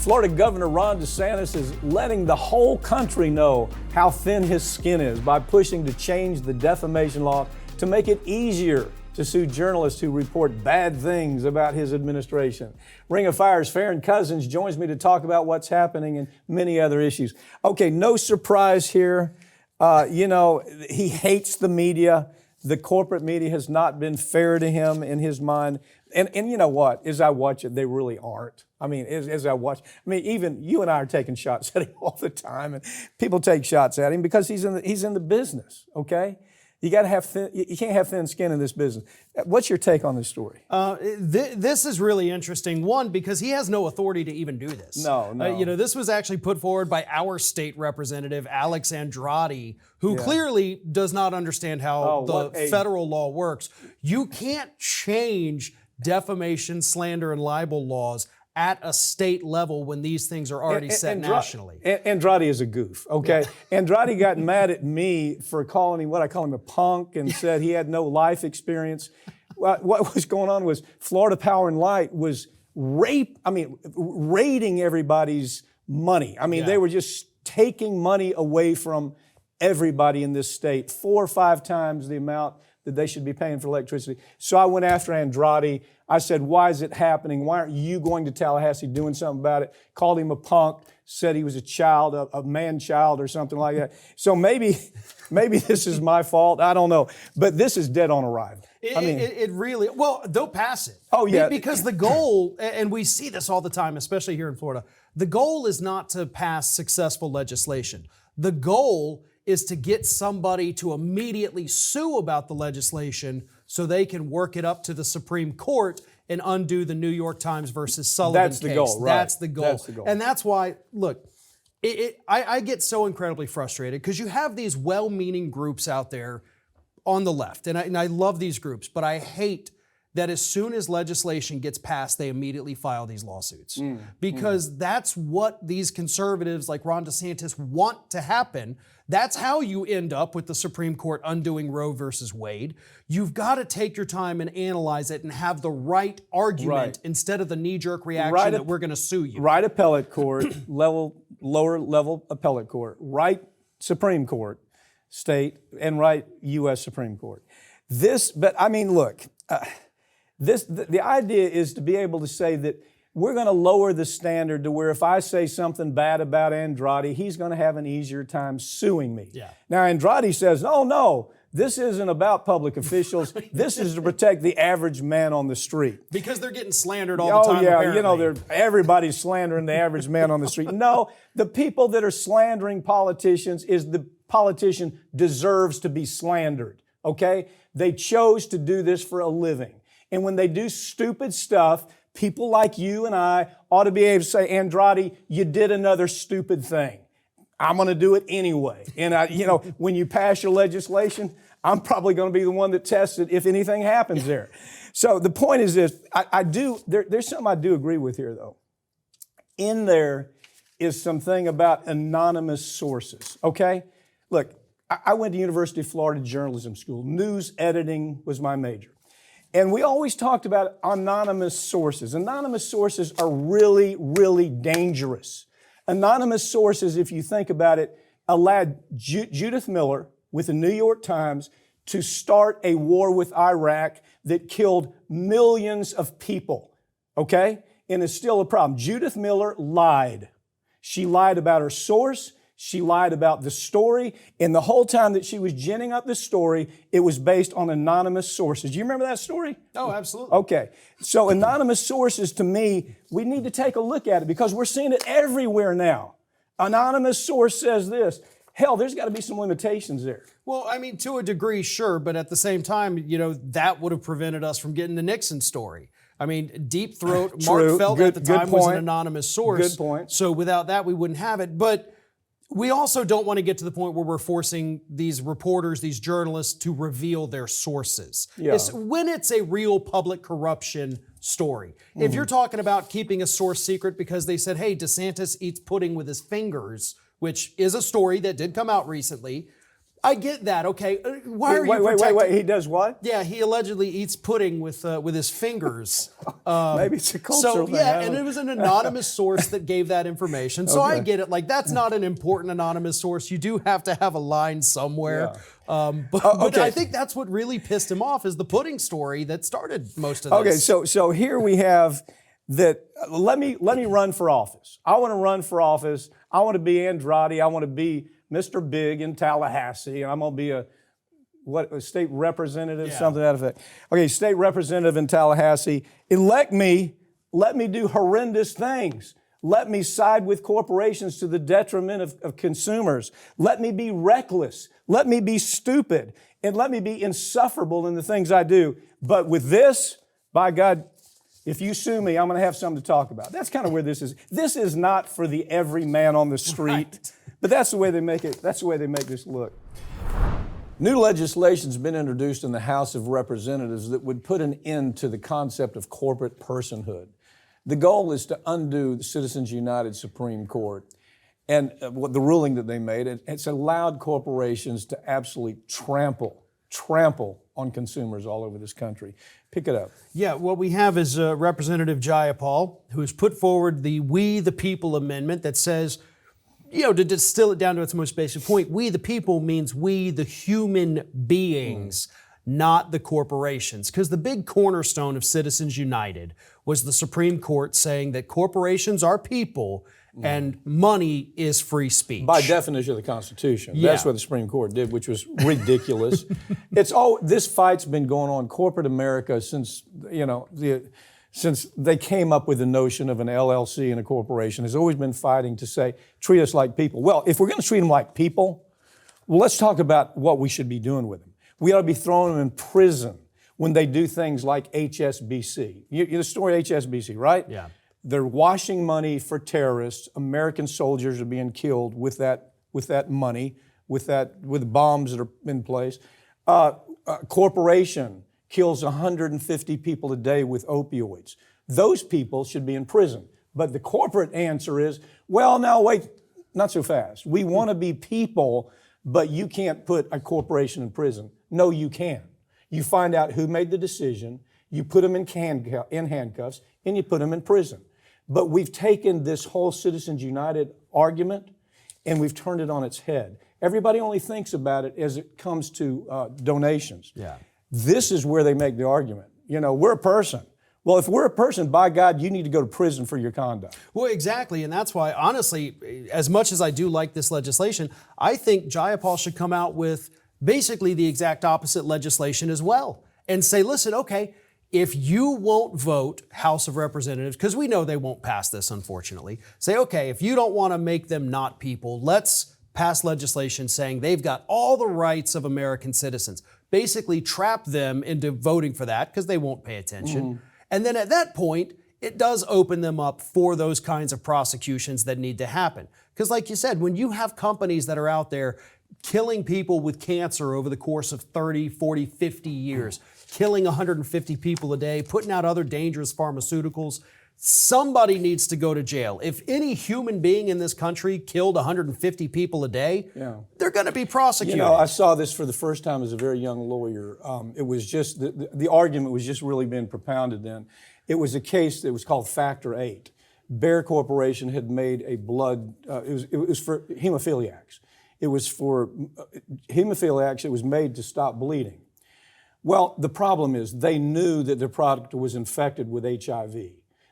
Florida Governor Ron DeSantis is letting the whole country know how thin his skin is by pushing to change the defamation law to make it easier to sue journalists who report bad things about his administration. Ring of Fire's Farron Cousins joins me to talk about what's happening and many other issues. Okay, no surprise here. He hates the media. The corporate media has not been fair to him in his mind. And you know what? As I watch it, they really aren't. I mean, even you and I are taking shots at him all the time, and people take shots at him because he's in the business. Okay, you got to have you can't have thin skin in this business. What's your take on this story? This is really interesting. One, because he has no authority to even do this. No. This was actually put forward by our state representative, Alex Andrade, who clearly does not understand how the federal law works. You can't change defamation, slander, and libel laws at a state level when these things are already set nationally. Andrade is a goof, okay? Yeah. Andrade got mad at me for calling him, I call him a punk, and said he had no life experience. What was going on was Florida Power and Light was raiding everybody's money. They were just taking money away from everybody in this state, 4 or 5 times the amount that they should be paying for electricity. So I went after Andrade. I said, why is it happening? Why aren't you going to Tallahassee doing something about it? Called him a punk, said he was a child, a man-child or something like that. So maybe this is my fault. I don't know. But this is dead on arrival. It really, they'll pass it. Oh, yeah. Because the goal, and we see this all the time, especially here in Florida, the goal is not to pass successful legislation. The goal is to get somebody to immediately sue about the legislation so they can work it up to the Supreme Court and undo the New York Times versus Sullivan case. That's the goal, right? That's the goal. And that's why, look, I get so incredibly frustrated because you have these well-meaning groups out there on the left, and I love these groups, but I hate that as soon as legislation gets passed, they immediately file these lawsuits. Because that's what these conservatives like Ron DeSantis want to happen. That's how you end up with the Supreme Court undoing Roe versus Wade. You've got to take your time and analyze it and have the right argument instead of the knee-jerk reaction that we're going to sue you. Right appellate court, lower level appellate court, right Supreme Court, state, and right U.S. Supreme Court. The idea is to be able to say that we're going to lower the standard to where if I say something bad about Andrade, he's going to have an easier time suing me. Yeah. Now, Andrade says, oh, no, this isn't about public officials. This is to protect the average man on the street. Because they're getting slandered all the time, apparently. Everybody's slandering the average man on the street. No, the people that are slandering politicians is the politician deserves to be slandered, okay? They chose to do this for a living. And when they do stupid stuff, people like you and I ought to be able to say, Andrade, you did another stupid thing. I'm going to do it anyway. And when you pass your legislation, I'm probably going to be the one that tests it if anything happens there. So the point is this, there's something I do agree with here though. In there is something about anonymous sources, okay? Look, I went to University of Florida Journalism School. News editing was my major. And we always talked about anonymous sources. Anonymous sources are really, really dangerous. Anonymous sources, if you think about it, allowed Judith Miller with the New York Times to start a war with Iraq that killed millions of people, okay? And it's still a problem. Judith Miller lied. She lied about her source. She lied about the story, and the whole time that she was ginning up the story, it was based on anonymous sources. Do you remember that story? Oh, absolutely. Okay. So anonymous sources, to me, we need to take a look at it because we're seeing it everywhere now. Anonymous source says this. Hell, there's got to be some limitations there. Well, to a degree, sure, but at the same time, that would have prevented us from getting the Nixon story. Deep Throat, Mark Felt at the time was an anonymous source. Good point. So without that, we wouldn't have it. But we also don't want to get to the point where we're forcing these reporters, these journalists to reveal their sources. Yeah. When it's a real public corruption story. If you're talking about keeping a source secret because they said, hey, DeSantis eats pudding with his fingers, which is a story that did come out recently, I get that. Okay, why are you Wait, protecting? he does what? Yeah, he allegedly eats pudding with his fingers. Maybe it's a cultural thing. Yeah, and it was an anonymous source that gave that information. So I get it. Like, that's not an important anonymous source. You do have to have a line somewhere. But I think that's what really pissed him off is the pudding story that started most of this. Okay, so here we have that. Let me run for office. I want to run for office. I want to be Andrade. I want to be Mr. Big in Tallahassee, and I'm going to be a state representative, something to that effect. Okay, state representative in Tallahassee. Elect me. Let me do horrendous things. Let me side with corporations to the detriment of consumers. Let me be reckless. Let me be stupid. And let me be insufferable in the things I do. But with this, by God, if you sue me, I'm going to have something to talk about. That's kind of where this is. This is not for the every man on the street. Right. But that's the way they make it. That's the way they make this look. New legislation's been introduced in the House of Representatives that would put an end to the concept of corporate personhood. The goal is to undo the Citizens United Supreme Court and the ruling that they made. It's allowed corporations to absolutely trample on consumers all over this country. Pick it up. Yeah, what we have is Representative Jayapal, who has put forward the We the People amendment that says, to distill it down to its most basic point, we the people means we the human beings, not the corporations. Because the big cornerstone of Citizens United was the Supreme Court saying that corporations are people and money is free speech. By definition of the Constitution. That's what the Supreme Court did, which was ridiculous. This fight's been going on corporate America since they came up with the notion of an LLC and a corporation. Has always been fighting to say, treat us like people. Well, if we're going to treat them like people, let's talk about what we should be doing with them. We ought to be throwing them in prison when they do things like HSBC. The story of HSBC, right? Yeah. They're washing money for terrorists. American soldiers are being killed with that money, with bombs that are in place. A corporation kills 150 people a day with opioids. Those people should be in prison. But the corporate answer is, well, now wait, not so fast. We want to be people, but you can't put a corporation in prison. No, you can. You find out who made the decision, you put them in handcuffs, and you put them in prison. But we've taken this whole Citizens United argument and we've turned it on its head. Everybody only thinks about it as it comes to donations. Yeah. This is where they make the argument. We're a person. Well, if we're a person, by God, you need to go to prison for your conduct. Well, exactly. And that's why, honestly, as much as I do like this legislation, I think Jayapal should come out with basically the exact opposite legislation as well and say, listen, okay, if you won't vote House of Representatives, because we know they won't pass this, unfortunately, say, okay, if you don't want to make them not people, let's pass legislation saying they've got all the rights of American citizens. Basically trap them into voting for that because they won't pay attention. And then at that point, it does open them up for those kinds of prosecutions that need to happen. Because like you said, when you have companies that are out there killing people with cancer over the course of 30, 40, 50 years, killing 150 people a day, putting out other dangerous pharmaceuticals, somebody needs to go to jail. If any human being in this country killed 150 people a day, they're going to be prosecuted. I saw this for the first time as a very young lawyer. It was just, the argument was just really being propounded then. It was a case that was called Factor 8. Bayer Corporation had made a blood, it was for hemophiliacs. It was for hemophiliacs. It was made to stop bleeding. Well, the problem is they knew that their product was infected with HIV.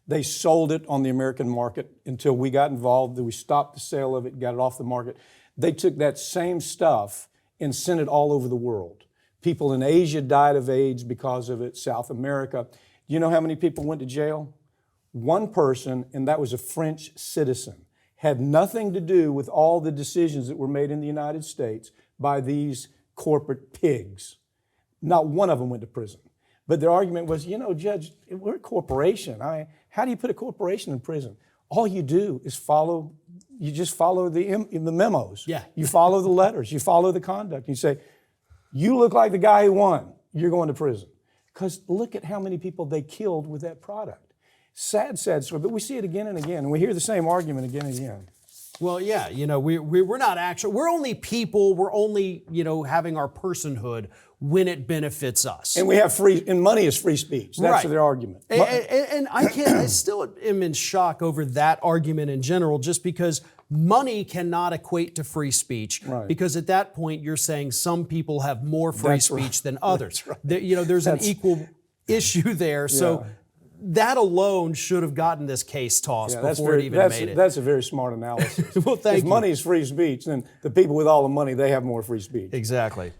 They sold it on the American market until we got involved. We stopped the sale of it, got it off the market. They took that same stuff and sent it all over the world. People in Asia died of AIDS because of it, South America. Do you know how many people went to jail? One person, and that was a French citizen. Had nothing to do with all the decisions that were made in the United States by these corporate pigs. Not one of them went to prison. But their argument was, Judge, we're a corporation. How do you put a corporation in prison? All you do is you just follow the memos. Yeah. You follow the letters. You follow the conduct. You say, you look like the guy who won. You're going to prison. Because look at how many people they killed with that product. Sad story, but we see it again and again. And we hear the same argument again and again. Well, yeah, we're not actually, we're only people, we're only, having our personhood when it benefits us. And we have and money is free speech. That's Right. their argument. And I still am in shock over that argument in general, just because money cannot equate to free speech. Right. Because at that point, you're saying some people have more free That's speech right. than others. Right. There's an equal issue there. So that alone should have gotten this case tossed before it even made it. That's a very smart analysis. Well, thank if you. money is free speech, then the people with all the money, they have more free speech. Exactly.